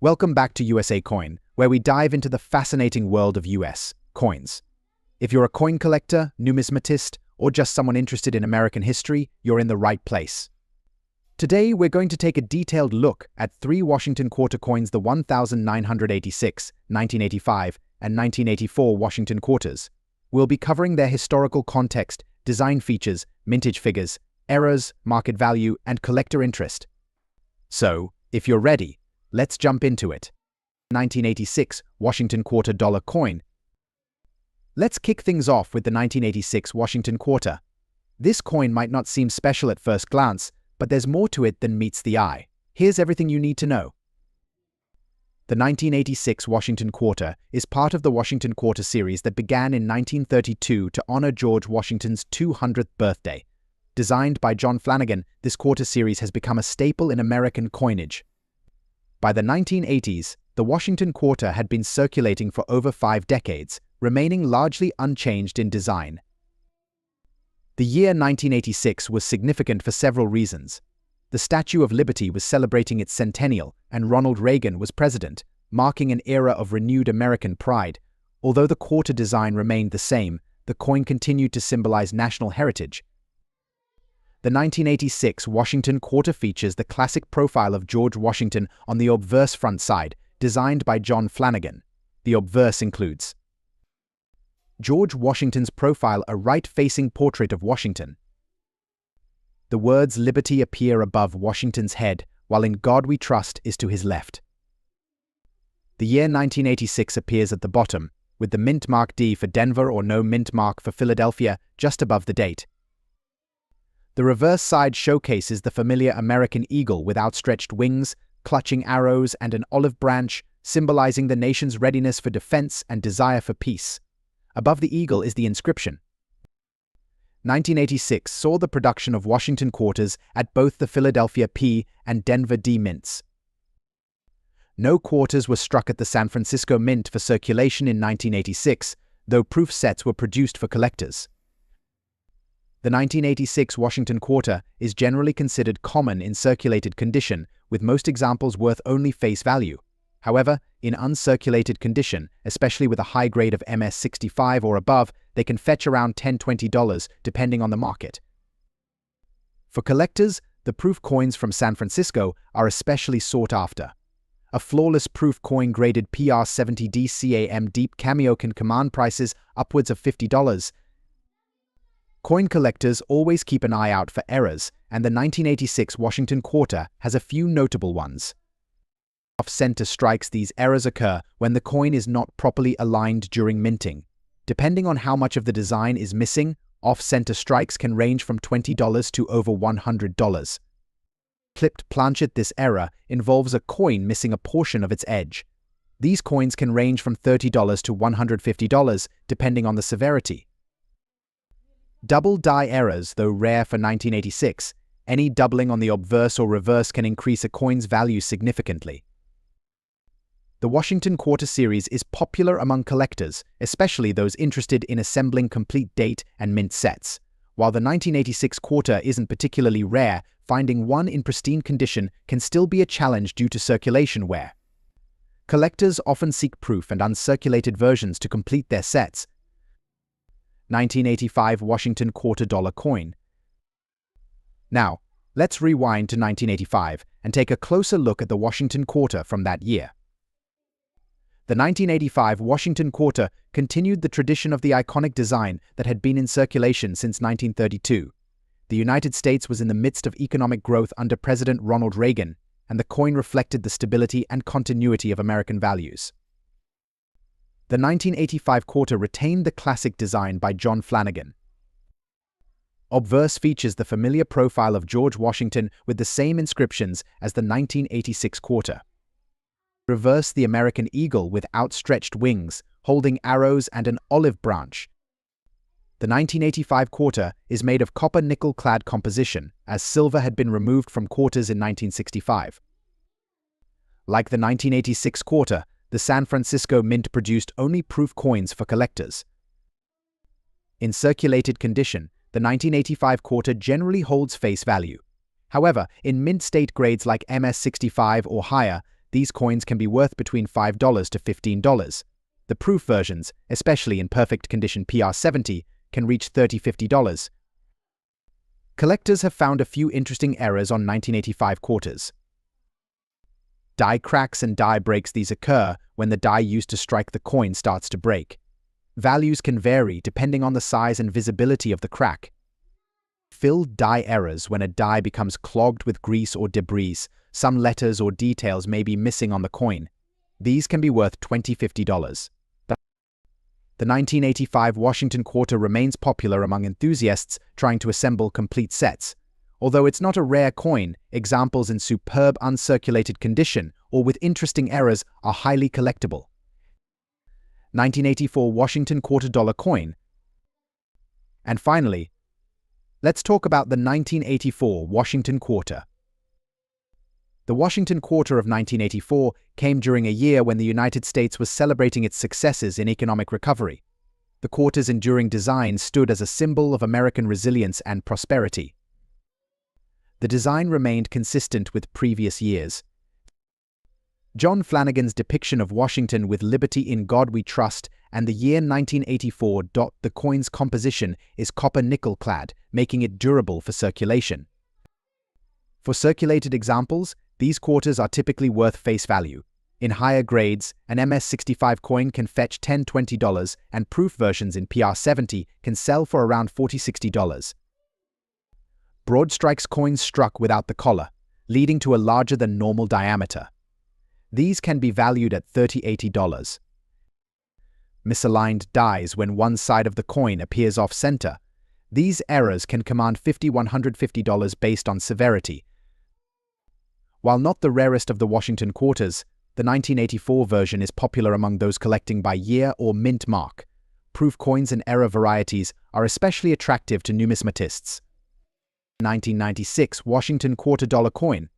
Welcome back to USA Coin, where we dive into the fascinating world of US coins. If you're a coin collector, numismatist, or just someone interested in American history, you're in the right place. Today, we're going to take a detailed look at three Washington Quarter coins, the 1986, 1985, and 1984 Washington Quarters. We'll be covering their historical context, design features, mintage figures, errors, market value, and collector interest. So, if you're ready, let's jump into it. 1986 Washington Quarter dollar coin. Let's kick things off with the 1986 Washington Quarter. This coin might not seem special at first glance, but there's more to it than meets the eye. Here's everything you need to know. The 1986 Washington Quarter is part of the Washington Quarter series that began in 1932 to honor George Washington's 200th birthday. Designed by John Flanagan, this quarter series has become a staple in American coinage. By the 1980s, the Washington Quarter had been circulating for over 5 decades, remaining largely unchanged in design. The year 1986 was significant for several reasons. The Statue of Liberty was celebrating its centennial, and Ronald Reagan was president, marking an era of renewed American pride. Although the quarter design remained the same, the coin continued to symbolize national heritage. The 1986 Washington Quarter features the classic profile of George Washington on the obverse front side, designed by John Flanagan. The obverse includes George Washington's profile, a right-facing portrait of Washington. The words Liberty appear above Washington's head, while In God We Trust is to his left. The year 1986 appears at the bottom, with the mint mark D for Denver or no mint mark for Philadelphia just above the date. The reverse side showcases the familiar American eagle with outstretched wings, clutching arrows, and an olive branch, symbolizing the nation's readiness for defense and desire for peace. Above the eagle is the inscription. 1986 saw the production of Washington Quarters at both the Philadelphia P and Denver D mints. No quarters were struck at the San Francisco Mint for circulation in 1986, though proof sets were produced for collectors. The 1986 Washington Quarter is generally considered common in circulated condition, with most examples worth only face value. However, in uncirculated condition, especially with a high grade of MS-65 or above, they can fetch around $10–20 depending on the market. For collectors, the proof coins from San Francisco are especially sought after. A flawless proof coin graded PR70D CAM Deep Cameo can command prices upwards of $50. Coin collectors always keep an eye out for errors, and the 1986 Washington Quarter has a few notable ones. Off-center strikes. These errors occur when the coin is not properly aligned during minting. Depending on how much of the design is missing, off-center strikes can range from $20 to over $100. Clipped planchet. This error involves a coin missing a portion of its edge. These coins can range from $30 to $150, depending on the severity. Double die errors. Though rare for 1986, any doubling on the obverse or reverse can increase a coin's value significantly. The Washington Quarter series is popular among collectors, especially those interested in assembling complete date and mint sets. While the 1986 Quarter isn't particularly rare, finding one in pristine condition can still be a challenge due to circulation wear. Collectors often seek proof and uncirculated versions to complete their sets. 1985 Washington Quarter dollar coin. Now, let's rewind to 1985 and take a closer look at the Washington Quarter from that year. The 1985 Washington Quarter continued the tradition of the iconic design that had been in circulation since 1932. The United States was in the midst of economic growth under President Ronald Reagan, and the coin reflected the stability and continuity of American values. The 1985 Quarter retained the classic design by John Flanagan. Obverse features the familiar profile of George Washington with the same inscriptions as the 1986 Quarter. Reverse, the American eagle with outstretched wings, holding arrows and an olive branch. The 1985 Quarter is made of copper nickel-clad composition, as silver had been removed from quarters in 1965. Like the 1986 Quarter, the San Francisco Mint produced only proof coins for collectors. In circulated condition, the 1985 Quarter generally holds face value. However, in mint state grades like MS-65 or higher, these coins can be worth between $5 to $15. The proof versions, especially in perfect condition PR70, can reach $30 to $50. Collectors have found a few interesting errors on 1985 quarters. Die cracks and die breaks. These occur when the die used to strike the coin starts to break. Values can vary depending on the size and visibility of the crack. Filled die errors. When a die becomes clogged with grease or debris, some letters or details may be missing on the coin. These can be worth $20 to $50. The 1985 Washington quarter remains popular among enthusiasts trying to assemble complete sets. Although it's not a rare coin, examples in superb uncirculated condition or with interesting errors are highly collectible. 1984 Washington quarter dollar coin. And finally, let's talk about the 1984 Washington quarter. The Washington quarter of 1984 came during a year when the United States was celebrating its successes in economic recovery. The quarter's enduring design stood as a symbol of American resilience and prosperity. The design remained consistent with previous years. John Flanagan's depiction of Washington with "Liberty in God We Trust" and the year 1984. The coin's composition is copper-nickel clad, making it durable for circulation. For circulated examples, these quarters are typically worth face value. In higher grades, an MS-65 coin can fetch $10 to $20, and proof versions in PR70 can sell for around $40 to $60. Broad strikes coins struck without the collar, leading to a larger than normal diameter. These can be valued at $30 to $80. Misaligned dies when one side of the coin appears off-center. These errors can command $50 to $150 based on severity. While not the rarest of the Washington quarters, the 1984 version is popular among those collecting by year or mint mark. Proof coins and error varieties are especially attractive to numismatists. 1996 Washington quarter dollar coin.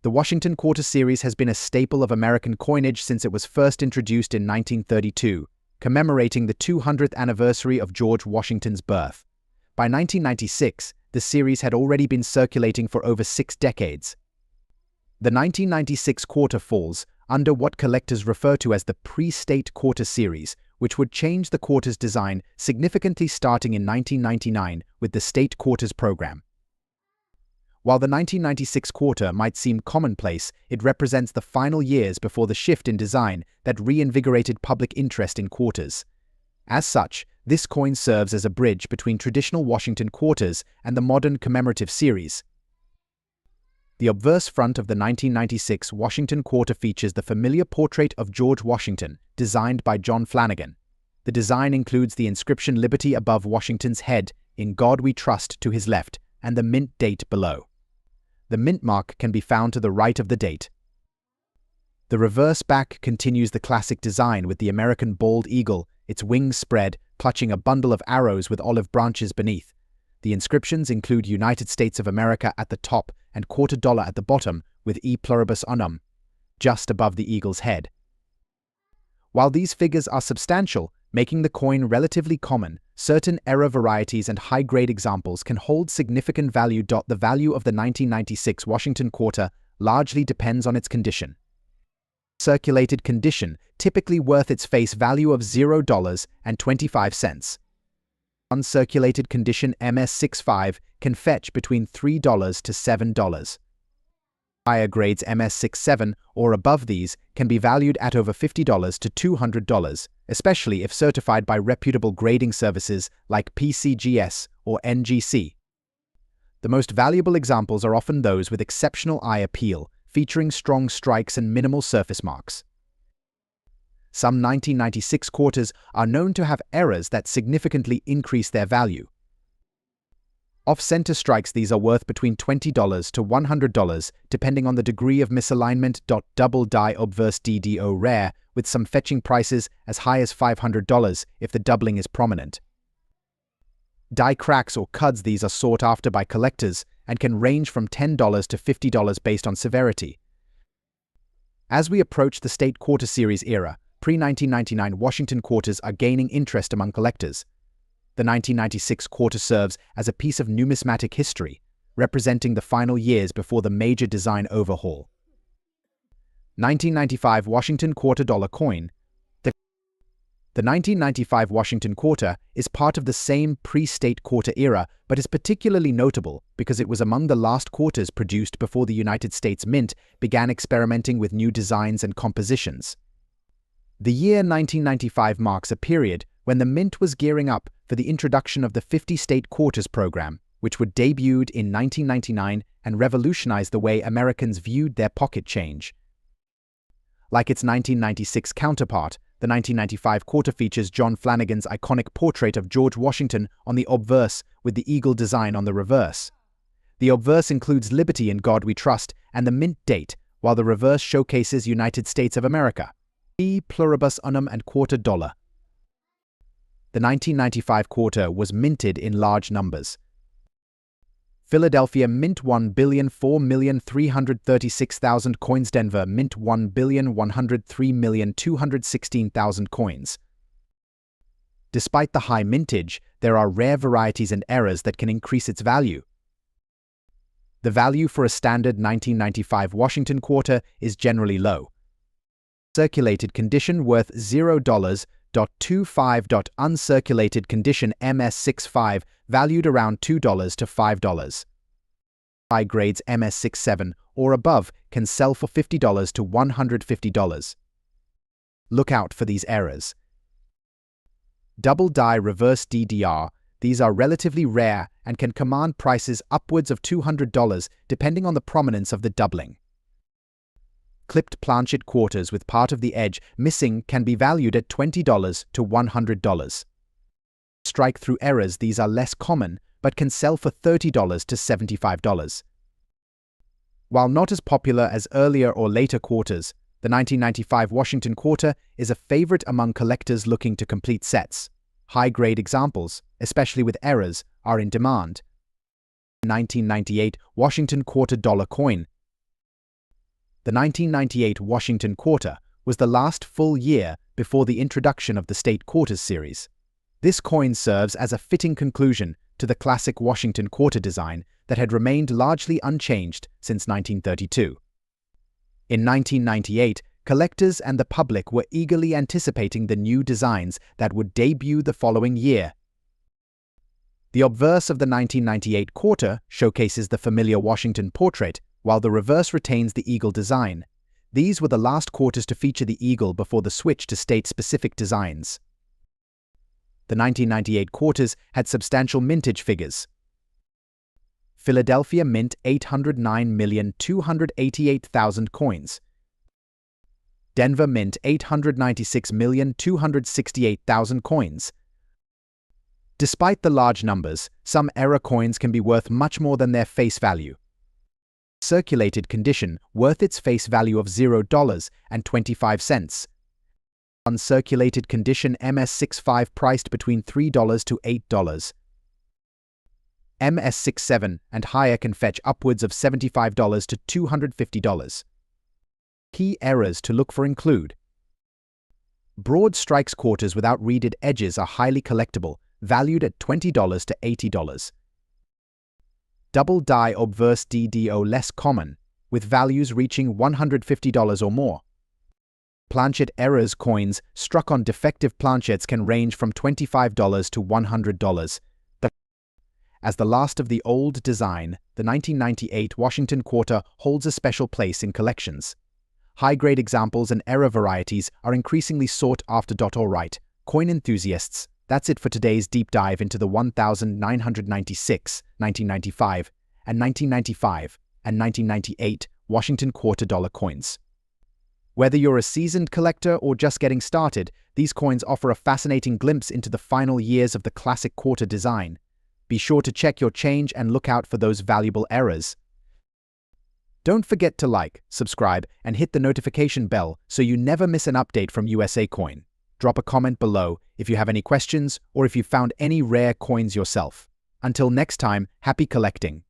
The Washington quarter series has been a staple of American coinage since it was first introduced in 1932, commemorating the 200th anniversary of George Washington's birth. By 1996, the series had already been circulating for over 6 decades. The 1996 quarter falls under what collectors refer to as the pre-state quarter series, which would change the quarter's design significantly starting in 1999 with the state quarters program. While the 1996 quarter might seem commonplace, it represents the final years before the shift in design that reinvigorated public interest in quarters. As such, this coin serves as a bridge between traditional Washington quarters and the modern commemorative series. The obverse front of the 1996 Washington quarter features the familiar portrait of George Washington, designed by John Flanagan. The design includes the inscription "Liberty" above Washington's head, "In God We Trust" to his left, and the mint date below. The mint mark can be found to the right of the date. The reverse back continues the classic design with the American bald eagle, its wings spread, clutching a bundle of arrows with olive branches beneath. The inscriptions include "United States of America" at the top and quarter dollar at the bottom, with "E pluribus unum" just above the eagle's head. While these figures are substantial, making the coin relatively common, certain error varieties and high-grade examples can hold significant value. The value of the 1996 Washington quarter largely depends on its condition. Circulated condition, typically worth its face value of $0.25. Uncirculated condition MS-65 can fetch between $3 to $7. Higher grades MS-67 or above these can be valued at over $50 to $200, especially if certified by reputable grading services like PCGS or NGC. The most valuable examples are often those with exceptional eye appeal, featuring strong strikes and minimal surface marks. Some 1996 quarters are known to have errors that significantly increase their value. Off-center strikes. These are worth between $20 to $100, depending on the degree of misalignment. Double die obverse DDO rare, with some fetching prices as high as $500 if the doubling is prominent. Die cracks or cuds. These are sought after by collectors and can range from $10 to $50 based on severity. As we approach the state quarter series era, pre-1999 Washington quarters are gaining interest among collectors. The 1996 quarter serves as a piece of numismatic history, representing the final years before the major design overhaul. 1995 Washington Quarter Dollar Coin. The 1995 Washington Quarter is part of the same pre-state quarter era, but is particularly notable because it was among the last quarters produced before the United States Mint began experimenting with new designs and compositions. The year 1995 marks a period when the Mint was gearing up for the introduction of the 50-state quarters program, which would debuted in 1999 and revolutionized the way Americans viewed their pocket change. Like its 1996 counterpart, the 1995 quarter features John Flanagan's iconic portrait of George Washington on the obverse with the eagle design on the reverse. The obverse includes Liberty in God We Trust and the mint date, while the reverse showcases United States of America. E pluribus unum and quarter dollar. The 1995 quarter was minted in large numbers. Philadelphia Mint 1,004,336,000 coins. Denver Mint 1,103,216,000 coins. Despite the high mintage, there are rare varieties and errors that can increase its value. The value for a standard 1995 Washington quarter is generally low. Circulated condition worth $0.25. Uncirculated condition MS65 valued around $2 to $5. High grades MS67 or above can sell for $50 to $150. Look out for these errors. Double die reverse DDR. These are relatively rare and can command prices upwards of $200 depending on the prominence of the doubling. Clipped planchet quarters with part of the edge missing can be valued at $20 to $100. Strike-through errors. These are less common, but can sell for $30 to $75. While not as popular as earlier or later quarters, the 1995 Washington Quarter is a favorite among collectors looking to complete sets. High-grade examples, especially with errors, are in demand. 1998 Washington Quarter Dollar Coin. The 1998 Washington Quarter was the last full year before the introduction of the State Quarters series. This coin serves as a fitting conclusion to the classic Washington Quarter design that had remained largely unchanged since 1932. In 1998, collectors and the public were eagerly anticipating the new designs that would debut the following year. The obverse of the 1998 quarter showcases the familiar Washington portrait, while the reverse retains the eagle design. These were the last quarters to feature the eagle before the switch to state-specific designs. The 1998 quarters had substantial mintage figures. Philadelphia Mint 809,288,000 coins. Denver Mint 896,268,000 coins. Despite the large numbers, some error coins can be worth much more than their face value. Circulated condition worth its face value of $0.25. Uncirculated condition MS65 priced between $3 to $8. MS67 and higher can fetch upwards of $75 to $250. Key errors to look for include: broad strikes quarters without reeded edges are highly collectible, valued at $20 to $80. Double die obverse DDO less common, with values reaching $150 or more. Planchet errors coins struck on defective planchets can range from $25 to $100. As the last of the old design, the 1998 Washington Quarter holds a special place in collections. High-grade examples and error varieties are increasingly sought after. Alright, coin enthusiasts, that's it for today's deep dive into the 1996, 1995, and 1995 and 1998 Washington Quarter Dollar coins. Whether you're a seasoned collector or just getting started, these coins offer a fascinating glimpse into the final years of the classic quarter design. Be sure to check your change and look out for those valuable errors. Don't forget to like, subscribe, and hit the notification bell so you never miss an update from USA Coin. Drop a comment below if you have any questions or if you found any rare coins yourself. Until next time, happy collecting!